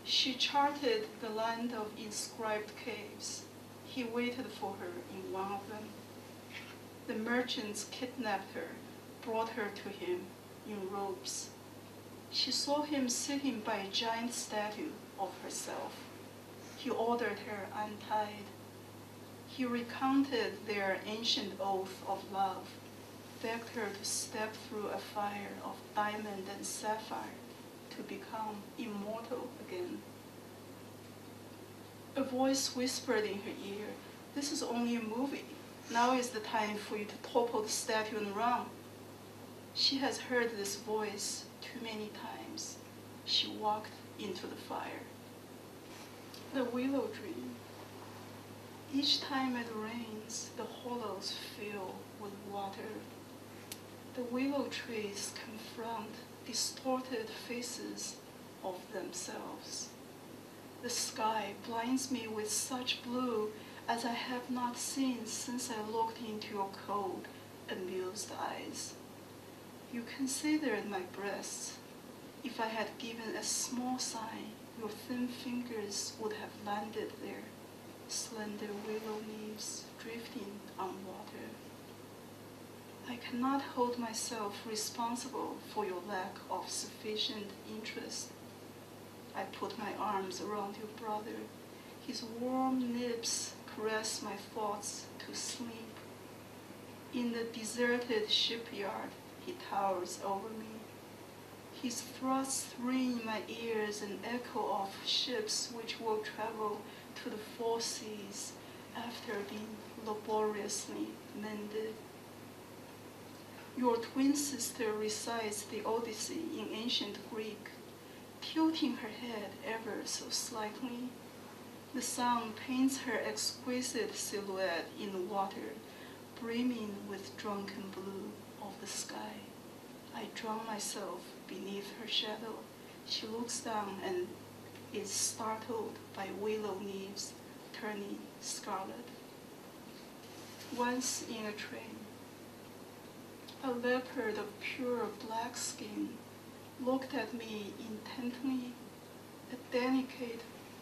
She charted the land of inscribed caves. He waited for her in one of them. The merchants kidnapped her, brought her to him in ropes. She saw him sitting by a giant statue of herself. He ordered her untied. He recounted their ancient oath of love, begged her to step through a fire of diamond and sapphire to become immortal again. A voice whispered in her ear, "This is only a movie. Now is the time for you to topple the statue and run." She has heard this voice too many times. She walked into the fire. The willow dream. Each time it rains, the hollows fill with water. The willow trees confront distorted faces of themselves. The sky blinds me with such blue as I have not seen since I looked into your cold, amused eyes. You considered my breasts. If I had given a small sign, your thin fingers would have landed there, slender willow leaves drifting on water. I cannot hold myself responsible for your lack of sufficient interest. I put my arms around your brother. His warm lips caress my thoughts to sleep. In the deserted shipyard, he towers over me. His thrusts ring in my ears an echo of ships which will travel to the four seas after being laboriously mended. Your twin sister recites the Odyssey in ancient Greek, tilting her head ever so slightly. The sun paints her exquisite silhouette in the water, brimming with drunken blue of the sky. I drown myself beneath her shadow. She looks down and is startled by willow leaves turning scarlet. Once in a train, a leopard of pure black skin looked at me intently, a delicate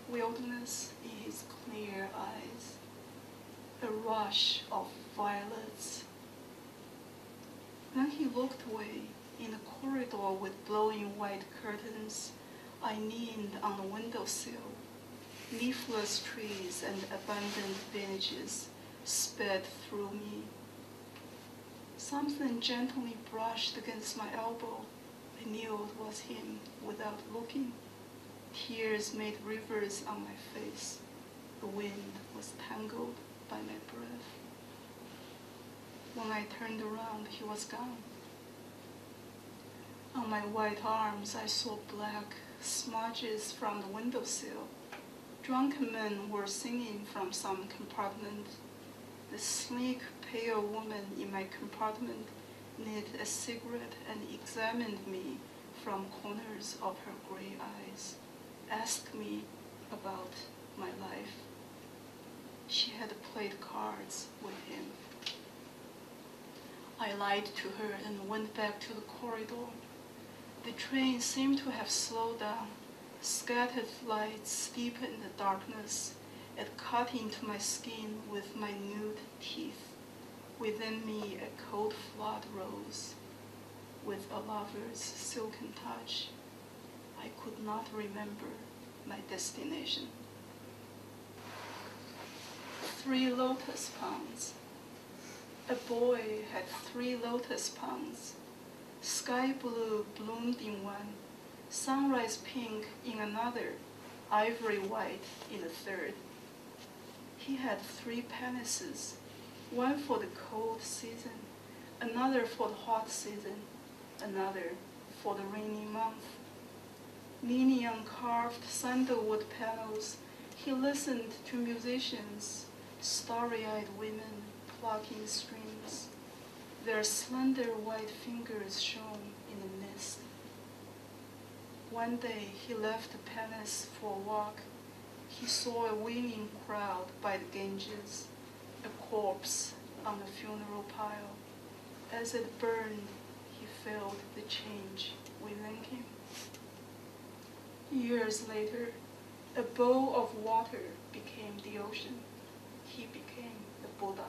wildness in his clear eyes, a rush of violets. Then he looked away. In a corridor with blowing white curtains, I leaned on the windowsill. Leafless trees and abandoned villages sped through me. Something gently brushed against my elbow. I knew it was him without looking. Tears made rivers on my face. The wind was tangled by my breath. When I turned around, he was gone. On my white arms, I saw black smudges from the windowsill. Drunken men were singing from some compartment. The sleek, pale woman in my compartment lit a cigarette and examined me from corners of her gray eyes, asked me about my life. She had played cards with him. I lied to her and went back to the corridor. The train seemed to have slowed down. Scattered lights deepened the darkness. It cut into my skin with minute teeth. Within me, a cold flood rose. With a lover's silken touch, I could not remember my destination. 3 lotus ponds. A boy had 3 lotus ponds. Sky blue bloomed in one, sunrise pink in another, ivory white in the third. He had 3 penises, one for the cold season, another for the hot season, another for the rainy month. Leaning on carved sandalwood panels, he listened to musicians, starry-eyed women plucking strings. Their slender white fingers shone in the mist. One day he left the palace for a walk. He saw a weeping crowd by the Ganges, a corpse on the funeral pile. As it burned, he felt the change within him. Years later, A bowl of water became the ocean. He became the Buddha.